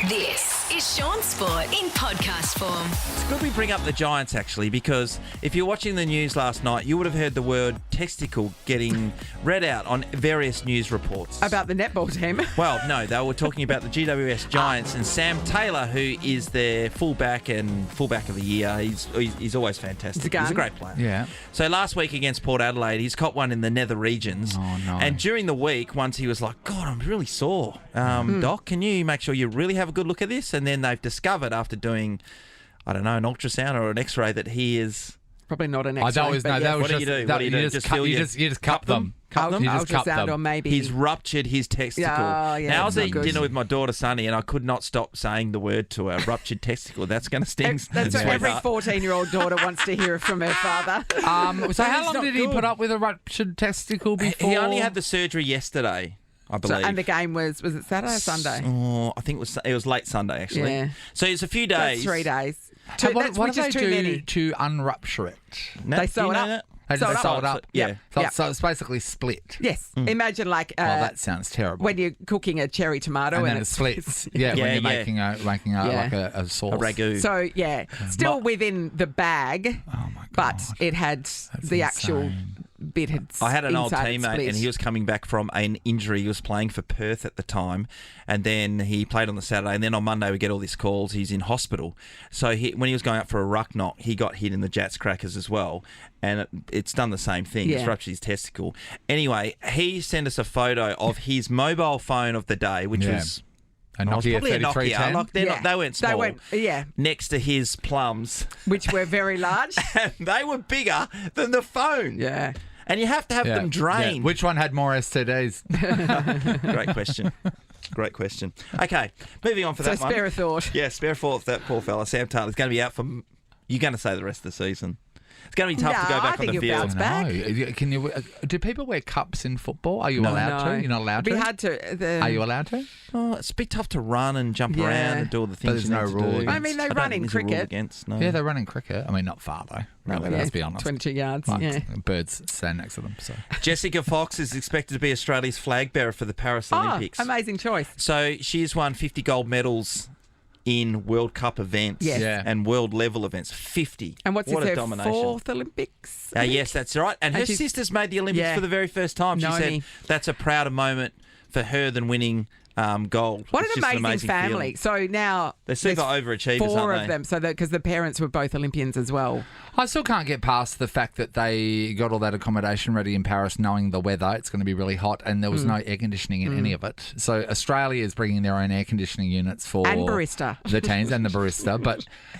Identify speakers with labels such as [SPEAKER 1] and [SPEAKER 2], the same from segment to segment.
[SPEAKER 1] This is Shaun Sport in podcast form.
[SPEAKER 2] It's good we bring up the Giants, actually, because if you're watching the news last night, you would have heard the word testicle getting read out on various news reports.
[SPEAKER 3] About the netball team.
[SPEAKER 2] Well, no, they were talking about the GWS Giants and Sam Taylor, who is their fullback and fullback of the year. He's always fantastic. He's a great player.
[SPEAKER 4] Yeah.
[SPEAKER 2] So last week against Port Adelaide, he's caught one in the nether regions.
[SPEAKER 4] Oh, no.
[SPEAKER 2] And during the week, once he was like, God, I'm really sore. Doc, can you make sure you really have a good look at this? And then they've discovered after doing, I don't know, an ultrasound or an X-ray that he is...
[SPEAKER 3] Probably not an
[SPEAKER 4] Oh,
[SPEAKER 3] X-ray.
[SPEAKER 4] that was
[SPEAKER 2] What do you do? What do you do?
[SPEAKER 4] You just cup them.
[SPEAKER 3] Cup them?
[SPEAKER 4] You just cup
[SPEAKER 3] Ultrasound
[SPEAKER 4] them.
[SPEAKER 3] or maybe...
[SPEAKER 2] He's ruptured his testicle.
[SPEAKER 3] Oh, yeah,
[SPEAKER 2] now I was
[SPEAKER 3] that's
[SPEAKER 2] eating
[SPEAKER 3] not good.
[SPEAKER 2] dinner with my daughter Sunny, and I could not stop saying the word to her, ruptured testicle. That's going to sting.
[SPEAKER 3] That's what every
[SPEAKER 2] sweetheart.
[SPEAKER 3] 14-year-old daughter wants to hear from her father.
[SPEAKER 4] So how long
[SPEAKER 3] not
[SPEAKER 4] did he
[SPEAKER 3] good.
[SPEAKER 4] put up with a ruptured testicle before?
[SPEAKER 2] He only had the surgery yesterday, I believe.
[SPEAKER 3] And the game was it Saturday or Sunday?
[SPEAKER 2] Oh, I think it was late Sunday, actually.
[SPEAKER 3] Yeah.
[SPEAKER 2] So it's a few
[SPEAKER 3] That's
[SPEAKER 2] days.
[SPEAKER 3] 3 days.
[SPEAKER 4] Hey, what
[SPEAKER 3] which
[SPEAKER 4] do
[SPEAKER 3] is
[SPEAKER 4] they
[SPEAKER 3] too
[SPEAKER 4] do
[SPEAKER 3] many.
[SPEAKER 4] to unrupture it?
[SPEAKER 2] No,
[SPEAKER 3] They
[SPEAKER 2] do
[SPEAKER 3] sew
[SPEAKER 2] you
[SPEAKER 3] it
[SPEAKER 2] know
[SPEAKER 3] up.
[SPEAKER 2] that?
[SPEAKER 4] They
[SPEAKER 3] Sew it
[SPEAKER 4] sew
[SPEAKER 3] up.
[SPEAKER 4] it up.
[SPEAKER 2] Yeah.
[SPEAKER 4] So it's basically split.
[SPEAKER 3] Yes. Imagine like...
[SPEAKER 4] Oh, that sounds terrible.
[SPEAKER 3] when you're cooking a cherry tomato
[SPEAKER 4] and then
[SPEAKER 3] and
[SPEAKER 4] it splits. Yeah,
[SPEAKER 2] Yeah,
[SPEAKER 4] when you're
[SPEAKER 2] yeah.
[SPEAKER 4] making like a sauce.
[SPEAKER 2] A ragu.
[SPEAKER 3] So, yeah, still within the bag,
[SPEAKER 4] Oh my God.
[SPEAKER 3] but it had the actual
[SPEAKER 4] insane.
[SPEAKER 3] bit had
[SPEAKER 2] I had an old
[SPEAKER 3] inside it
[SPEAKER 2] teammate,
[SPEAKER 3] split.
[SPEAKER 2] and he was coming back from an injury. He was playing for Perth at the time, and then he played on the Saturday, and then on Monday we get all these calls. He's in hospital. So when he was going up for a ruck knock, he got hit in the Jats crackers as well, and it's done the same thing. It's
[SPEAKER 3] Yeah.
[SPEAKER 2] ruptured his testicle. Anyway, he sent us a photo of his mobile phone of the day, which
[SPEAKER 4] Yeah.
[SPEAKER 2] was...
[SPEAKER 4] A
[SPEAKER 2] it was
[SPEAKER 4] Nokia
[SPEAKER 2] probably a
[SPEAKER 4] 3310.
[SPEAKER 2] Nokia. Like, they weren't small.
[SPEAKER 3] yeah,
[SPEAKER 2] Next to his plums,
[SPEAKER 3] which were very large.
[SPEAKER 2] and they were bigger than the phone.
[SPEAKER 3] Yeah.
[SPEAKER 2] And you have to have
[SPEAKER 4] Yeah.
[SPEAKER 2] them drained.
[SPEAKER 4] Yeah. Which one had more STDs?
[SPEAKER 2] Great question. Great question. Okay, moving on for
[SPEAKER 3] So
[SPEAKER 2] that one.
[SPEAKER 3] spare a thought.
[SPEAKER 2] Yeah, spare a thought for that poor fella. Sam Taylor's going to be out for... You're going to say the rest of the season. It's going to be tough to
[SPEAKER 3] No,
[SPEAKER 2] go
[SPEAKER 3] I
[SPEAKER 2] back on
[SPEAKER 3] think
[SPEAKER 2] the
[SPEAKER 3] he'll
[SPEAKER 2] field.
[SPEAKER 3] bounce back.
[SPEAKER 4] No. Can you? Do people wear cups in football? Are you allowed to? You're not allowed to?
[SPEAKER 3] We had to.
[SPEAKER 4] Are you allowed to?
[SPEAKER 2] Oh, it's a bit tough to run and jump
[SPEAKER 3] Yeah.
[SPEAKER 2] around and do all the things
[SPEAKER 4] there's
[SPEAKER 2] you
[SPEAKER 4] no
[SPEAKER 2] need to
[SPEAKER 4] rule
[SPEAKER 2] do.
[SPEAKER 4] against-
[SPEAKER 3] I mean, they
[SPEAKER 2] don't
[SPEAKER 3] run
[SPEAKER 2] think
[SPEAKER 3] in
[SPEAKER 2] there's a rule
[SPEAKER 3] cricket.
[SPEAKER 2] against, no.
[SPEAKER 4] Yeah, they run in cricket. I mean, not far though. Really, let's be honest.
[SPEAKER 3] 22 yards.
[SPEAKER 4] Like,
[SPEAKER 3] Yeah.
[SPEAKER 4] birds stand next to them. So
[SPEAKER 2] Jessica Fox is expected to be Australia's flag bearer for the Paris Olympics.
[SPEAKER 3] Oh, amazing choice.
[SPEAKER 2] So she's won 50 gold medals in World Cup events
[SPEAKER 3] Yes.
[SPEAKER 4] Yeah.
[SPEAKER 2] and world level events. 50.
[SPEAKER 3] And what's
[SPEAKER 2] what
[SPEAKER 3] this,
[SPEAKER 2] a
[SPEAKER 3] her
[SPEAKER 2] domination.
[SPEAKER 3] fourth Olympics? I think?
[SPEAKER 2] Yes, that's right. And her
[SPEAKER 3] And she's-
[SPEAKER 2] sister's made the Olympics
[SPEAKER 3] Yeah.
[SPEAKER 2] for the very first time. She
[SPEAKER 3] Naomi.
[SPEAKER 2] said that's a prouder moment for her than winning gold.
[SPEAKER 3] What
[SPEAKER 2] It's
[SPEAKER 3] an
[SPEAKER 2] just
[SPEAKER 3] amazing family.
[SPEAKER 2] feeling.
[SPEAKER 3] So now
[SPEAKER 2] They're super
[SPEAKER 3] there's
[SPEAKER 2] overachievers,
[SPEAKER 3] four
[SPEAKER 2] aren't
[SPEAKER 3] of
[SPEAKER 2] they?
[SPEAKER 3] them. So because the parents were both Olympians as well.
[SPEAKER 4] I still can't get past the fact that they got all that accommodation ready in Paris, knowing the weather. It's going to be really hot, and there was no air conditioning in any of it. So Australia is bringing their own air conditioning units for
[SPEAKER 3] And barista.
[SPEAKER 4] the teams and the barista.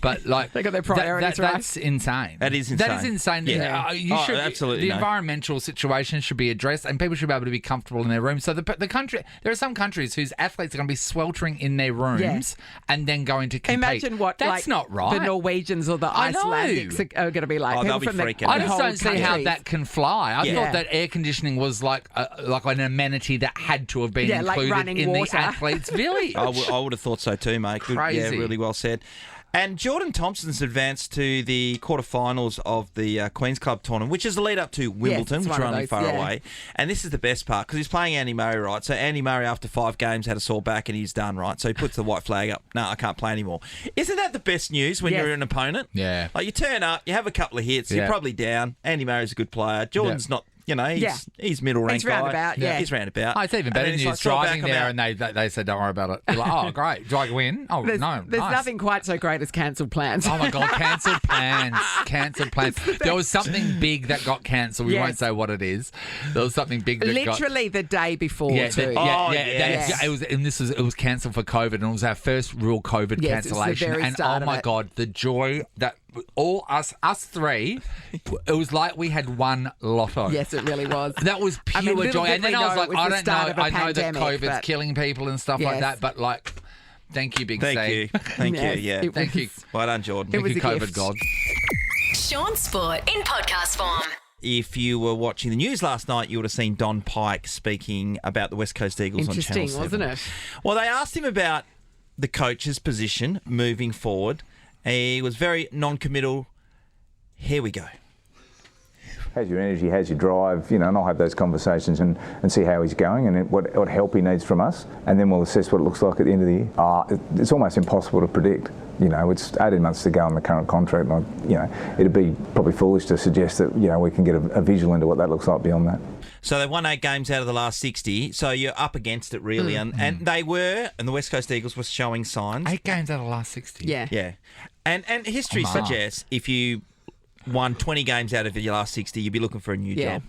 [SPEAKER 4] But like
[SPEAKER 3] They got their priorities right.
[SPEAKER 4] That's insane.
[SPEAKER 2] That is
[SPEAKER 4] That is
[SPEAKER 2] insane.
[SPEAKER 4] insane.
[SPEAKER 2] Yeah.
[SPEAKER 4] You
[SPEAKER 2] Oh,
[SPEAKER 4] should,
[SPEAKER 2] absolutely
[SPEAKER 4] The
[SPEAKER 2] no.
[SPEAKER 4] environmental situation should be addressed, and people should be able to be comfortable in their rooms. So the country, there are some countries whose athletes are going to be sweltering in their rooms and then going to compete.
[SPEAKER 3] Imagine what
[SPEAKER 4] that's
[SPEAKER 3] like,
[SPEAKER 4] not right.
[SPEAKER 3] the Norwegians or the
[SPEAKER 4] I know.
[SPEAKER 3] Icelandics are going to be like.
[SPEAKER 2] Oh, they'll
[SPEAKER 3] People
[SPEAKER 2] be
[SPEAKER 3] from
[SPEAKER 2] freaking
[SPEAKER 3] the
[SPEAKER 2] out.
[SPEAKER 4] I just
[SPEAKER 3] whole
[SPEAKER 4] don't see how
[SPEAKER 3] countries.
[SPEAKER 4] that can fly. I
[SPEAKER 2] Yeah.
[SPEAKER 4] thought that air conditioning was like an amenity that had to have been
[SPEAKER 3] Yeah, like
[SPEAKER 4] included
[SPEAKER 3] running
[SPEAKER 4] in
[SPEAKER 3] water.
[SPEAKER 4] the athletes' village.
[SPEAKER 2] I would have thought so too, mate. Good, yeah,
[SPEAKER 4] Crazy.
[SPEAKER 2] really well said. And Jordan Thompson's advanced to the quarterfinals of the Queen's Club tournament, which is the lead up to Wimbledon,
[SPEAKER 3] it's
[SPEAKER 2] which
[SPEAKER 3] one
[SPEAKER 2] are
[SPEAKER 3] of
[SPEAKER 2] only
[SPEAKER 3] those,
[SPEAKER 2] far
[SPEAKER 3] yeah.
[SPEAKER 2] away. And this is the best part because he's playing Andy Murray, right? So Andy Murray, after 5 games, had a sore back and he's done, right? So he puts the white flag up. No, I can't play anymore. Isn't that the best news when
[SPEAKER 3] Yes.
[SPEAKER 2] you're an opponent?
[SPEAKER 4] Yeah.
[SPEAKER 2] Like you turn up, you have a couple of hits, you're
[SPEAKER 4] Yeah.
[SPEAKER 2] probably down. Andy Murray's a good player. Jordan's not. You know, he's middle ranked.
[SPEAKER 3] He's roundabout, yeah.
[SPEAKER 2] He's roundabout.
[SPEAKER 4] Oh, it's even
[SPEAKER 2] And
[SPEAKER 4] better
[SPEAKER 2] then
[SPEAKER 4] than
[SPEAKER 2] he's
[SPEAKER 4] you
[SPEAKER 2] like, "Draw
[SPEAKER 4] driving
[SPEAKER 2] back, I'm
[SPEAKER 4] there
[SPEAKER 2] out."
[SPEAKER 4] and they said, don't worry about it. You're like, oh, great. Do I win? Oh,
[SPEAKER 3] There's,
[SPEAKER 4] no.
[SPEAKER 3] there's
[SPEAKER 4] nice.
[SPEAKER 3] nothing quite so great as cancelled plans.
[SPEAKER 4] Oh, my God. Cancelled plans. Cancelled plans. There was something big that got cancelled. We
[SPEAKER 3] Yes.
[SPEAKER 4] won't say what it is. There was something big that got...
[SPEAKER 3] Literally the day before,
[SPEAKER 4] Yeah,
[SPEAKER 3] too.
[SPEAKER 4] yeah.
[SPEAKER 2] yes.
[SPEAKER 4] It was cancelled for COVID, and it was our first real COVID
[SPEAKER 3] Yes, it was the
[SPEAKER 4] cancellation.
[SPEAKER 3] very
[SPEAKER 4] And
[SPEAKER 3] start
[SPEAKER 4] oh
[SPEAKER 3] of
[SPEAKER 4] my
[SPEAKER 3] it.
[SPEAKER 4] God, the joy that all us three, it was like we had won lotto.
[SPEAKER 3] Yes, it really was.
[SPEAKER 4] That was pure
[SPEAKER 3] I mean, little
[SPEAKER 4] joy.
[SPEAKER 3] did
[SPEAKER 4] And then
[SPEAKER 3] we
[SPEAKER 4] I was
[SPEAKER 3] know
[SPEAKER 4] like,
[SPEAKER 3] it was
[SPEAKER 4] I
[SPEAKER 3] the
[SPEAKER 4] don't
[SPEAKER 3] start of
[SPEAKER 4] know.
[SPEAKER 3] a
[SPEAKER 4] I know that
[SPEAKER 3] pandemic,
[SPEAKER 4] COVID's
[SPEAKER 3] but-
[SPEAKER 4] killing people and stuff like
[SPEAKER 3] Yes.
[SPEAKER 4] that, but like, thank you, Big
[SPEAKER 2] Thank
[SPEAKER 4] C.
[SPEAKER 2] you. Thank
[SPEAKER 3] Yes,
[SPEAKER 2] you. Yeah.
[SPEAKER 3] it
[SPEAKER 4] Thank you.
[SPEAKER 3] was-
[SPEAKER 2] Well done, Jordan.
[SPEAKER 3] It was
[SPEAKER 4] Thank you,
[SPEAKER 3] a
[SPEAKER 4] COVID
[SPEAKER 3] gift.
[SPEAKER 4] God.
[SPEAKER 1] Shaun Sport in podcast form.
[SPEAKER 2] If you were watching the news last night, you would have seen Don Pike speaking about the West Coast Eagles on Channel
[SPEAKER 3] Interesting,
[SPEAKER 2] 7.
[SPEAKER 3] wasn't it?
[SPEAKER 2] Well, they asked him about the coach's position moving forward. He was very non-committal. Here we go.
[SPEAKER 5] how's your energy, how's your drive, and I'll have those conversations and see how he's going and what help he needs from us, and then we'll assess what it looks like at the end of the year. It's almost impossible to predict. It's 18 months to go on the current contract, and it'd be probably foolish to suggest that we can get a visual into what that looks like beyond that.
[SPEAKER 2] So they've won 8 games out of the last 60, so you're up against it really, and they were, and the West Coast Eagles were showing signs.
[SPEAKER 4] 8 games out of the last 60.
[SPEAKER 2] Yeah. And history suggests if you won 20 games out of your last 60, you'd be looking for a new job.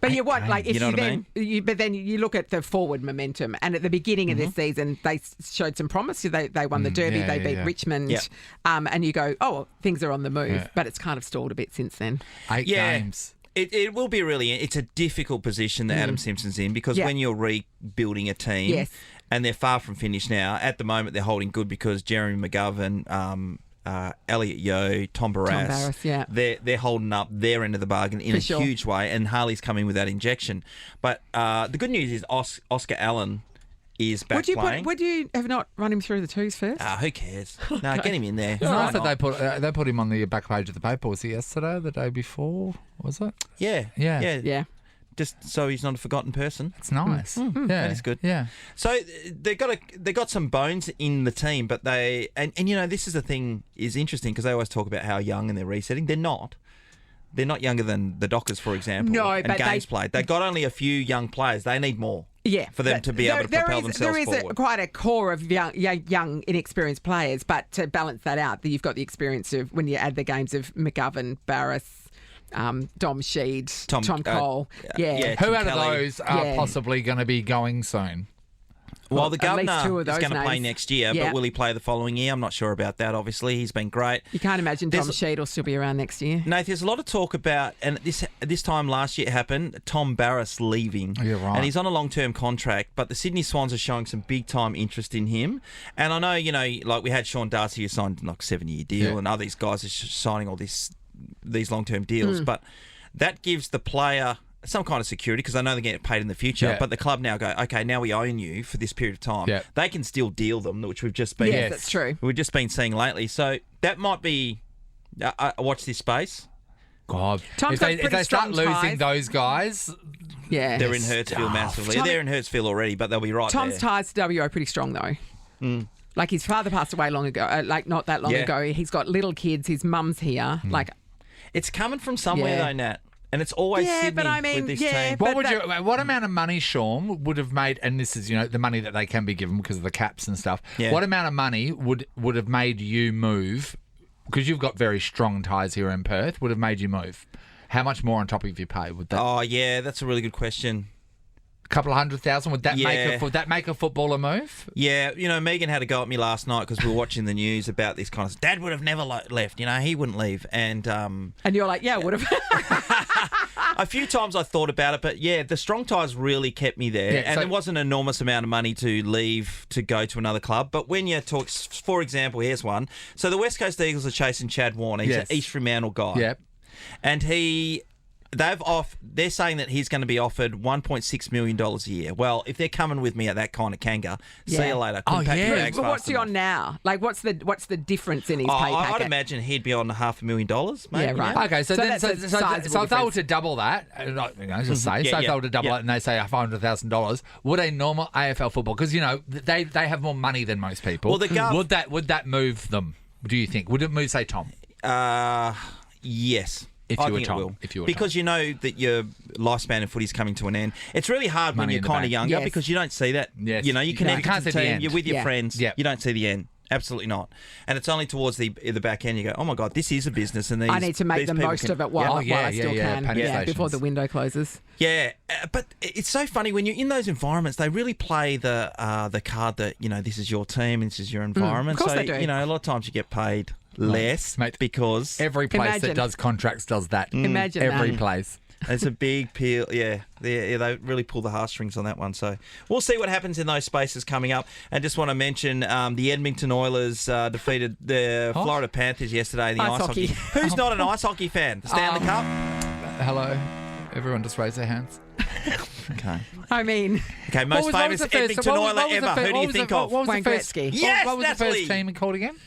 [SPEAKER 3] But you want, like, if
[SPEAKER 2] You know what I mean?
[SPEAKER 3] but then you look at the forward momentum, and at the beginning of this season, they showed some promise. They won the Derby, they beat Richmond, and you go, oh, things are on the move. But it's kind of stalled a bit since then.
[SPEAKER 4] 8 games.
[SPEAKER 2] It will be it's a difficult position that Adam Simpson's in, because when you're rebuilding a team, and they're far from finished now, at the moment they're holding good because Jeremy McGovern, Elliot Yeo, Tom Barras, they're holding up their end of the bargain in a huge way, and Harley's coming with that injection. But the good news is Oscar Allen is back playing.
[SPEAKER 3] Would you have not run him through the twos first?
[SPEAKER 2] Who cares? No, get him in there.
[SPEAKER 4] It's nice that they put him on the back page of the paper. Was it yesterday, the day before? Was it?
[SPEAKER 2] Yeah. Just so he's not a forgotten person.
[SPEAKER 4] It's nice. Yeah,
[SPEAKER 2] that is good.
[SPEAKER 4] Yeah.
[SPEAKER 2] So they got some bones in the team, but this is the thing is interesting because they always talk about how young and they're resetting. They're not. They're not younger than the Dockers, for example.
[SPEAKER 3] No,
[SPEAKER 2] and
[SPEAKER 3] but
[SPEAKER 2] games played. They got only a few young players. They need more.
[SPEAKER 3] Yeah,
[SPEAKER 2] for them to be able to propel themselves
[SPEAKER 3] forward. There is quite a core of young, inexperienced players, but to balance that out, you've got the experience of when you add the games of McGovern, Barras, Dom Sheed, Tom Cole.
[SPEAKER 4] Who out of those are possibly going to be going soon?
[SPEAKER 2] Well, the Governor is going to play
[SPEAKER 3] names.
[SPEAKER 2] Next year, but will he play the following year? I'm not sure about that, obviously. He's been great.
[SPEAKER 3] You can't imagine Dom Sheed will still be around next year.
[SPEAKER 2] Nath, there's a lot of talk about, and this time last year it happened, Tom Barras leaving.
[SPEAKER 4] You're right.
[SPEAKER 2] And he's on a long-term contract, but the Sydney Swans are showing some big-time interest in him. And I know, like we had Shaun Darcy who signed like a 7-year deal, and these guys are signing all these long-term deals, but that gives the player some kind of security because they know they're getting paid in the future. But the club now go, okay, now we own you for this period of time. They can still deal them, which we've just been.
[SPEAKER 3] Yes, that's true.
[SPEAKER 2] We've just been seeing lately. So that might be. Watch this space.
[SPEAKER 4] God,
[SPEAKER 3] Tom's
[SPEAKER 4] if they start losing
[SPEAKER 3] ties.
[SPEAKER 4] those guys,
[SPEAKER 2] they're in Hurstville massively. They're in Hurstville already, but they'll be right
[SPEAKER 3] Tom's
[SPEAKER 2] there.
[SPEAKER 3] ties to WA are pretty strong though. Like his father passed away long ago, like not that long ago. He's got little kids. His mum's here. Like
[SPEAKER 2] it's coming from somewhere though, Nat. And it's always Sydney
[SPEAKER 3] but I mean,
[SPEAKER 2] with this team.
[SPEAKER 4] What amount of money, Shaun, would have made, and this is, the money that they can be given because of the caps and stuff, what amount of money would have made you move, because you've got very strong ties here in Perth, would have made you move? How much more on top of your pay would that?
[SPEAKER 2] Oh, yeah, that's a really good question.
[SPEAKER 4] A couple of $100,000, would that make a footballer move?
[SPEAKER 2] Yeah, Megan had a go at me last night because we were watching the news about this kind of. Dad would have never left. He wouldn't leave, and
[SPEAKER 3] you're like, yeah, I would have.
[SPEAKER 2] A few times I thought about it, but the strong ties really kept me there, and there wasn't an enormous amount of money to leave to go to another club. But when you talk, for example, here's one. So the West Coast Eagles are chasing Chad Warner. He's an East Fremantle guy.
[SPEAKER 4] Yep.
[SPEAKER 2] And they're saying that he's going to be offered $1.6 million a year. Well, if they're coming with me at that kind of kanga, see you later.
[SPEAKER 3] But what's he on now? Like, what's the difference in his pay packet?
[SPEAKER 2] I'd imagine he'd be on $500,000, maybe.
[SPEAKER 3] Yeah, right.
[SPEAKER 4] Okay, so if they were to double that, just say, if they were to double it and they say $500,000, would a normal AFL football, because they have more money than most people. Well, would that move them? Do you think? Would it move, say, Tom?
[SPEAKER 2] Yes.
[SPEAKER 4] If you were Tom.
[SPEAKER 2] Because you know that your lifespan in footy is coming to an end. It's really hard when you're kind of younger because you don't see that.
[SPEAKER 4] Yes.
[SPEAKER 2] You connect
[SPEAKER 4] can't
[SPEAKER 2] to the
[SPEAKER 4] see the
[SPEAKER 2] team,
[SPEAKER 4] end.
[SPEAKER 2] you're with your friends,
[SPEAKER 4] Yep.
[SPEAKER 2] you don't see the end. Absolutely not. And it's only towards the back end you go, oh my God, this is a business. And
[SPEAKER 3] I need to make the most of it while I still can. Before the window closes.
[SPEAKER 2] Yeah, but it's so funny when you're in those environments. They really play the card that this is your team, and this is your environment.
[SPEAKER 3] Of course
[SPEAKER 2] so
[SPEAKER 3] they do.
[SPEAKER 2] a lot of times you get paid less,
[SPEAKER 4] mate,
[SPEAKER 2] because
[SPEAKER 4] every place that does contracts does that.
[SPEAKER 3] Imagine
[SPEAKER 4] every
[SPEAKER 3] that.
[SPEAKER 4] place.
[SPEAKER 2] It's a big peel. Yeah, they really pull the heartstrings on that one. So we'll see what happens in those spaces coming up. And just want to mention the Edmonton Oilers defeated the Florida Panthers yesterday in the ice hockey. Who's not an ice hockey fan? The Stanley Cup?
[SPEAKER 4] Hello. Everyone just raise their hands.
[SPEAKER 2] Okay.
[SPEAKER 3] I mean...
[SPEAKER 2] Okay, most famous Edmonton Oiler ever. Who do you think of?
[SPEAKER 4] What was
[SPEAKER 3] Wayne
[SPEAKER 4] the first?
[SPEAKER 3] Gretzky.
[SPEAKER 2] Yes,
[SPEAKER 4] what was the
[SPEAKER 2] Natalie.
[SPEAKER 4] first team called again?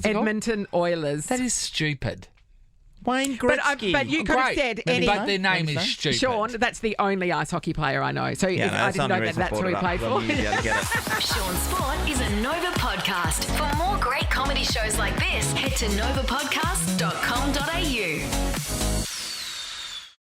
[SPEAKER 3] Edmonton Oilers.
[SPEAKER 4] That is stupid.
[SPEAKER 2] Wayne Gretzky.
[SPEAKER 3] But you could have said any.
[SPEAKER 4] But their name is stupid.
[SPEAKER 3] Sean, that's the only ice hockey player I know. So
[SPEAKER 2] Yeah, no,
[SPEAKER 3] I didn't know that's who he played for.
[SPEAKER 1] Shaun Sport is a Nova podcast. For more great comedy shows like this, head to novapodcast.com.au.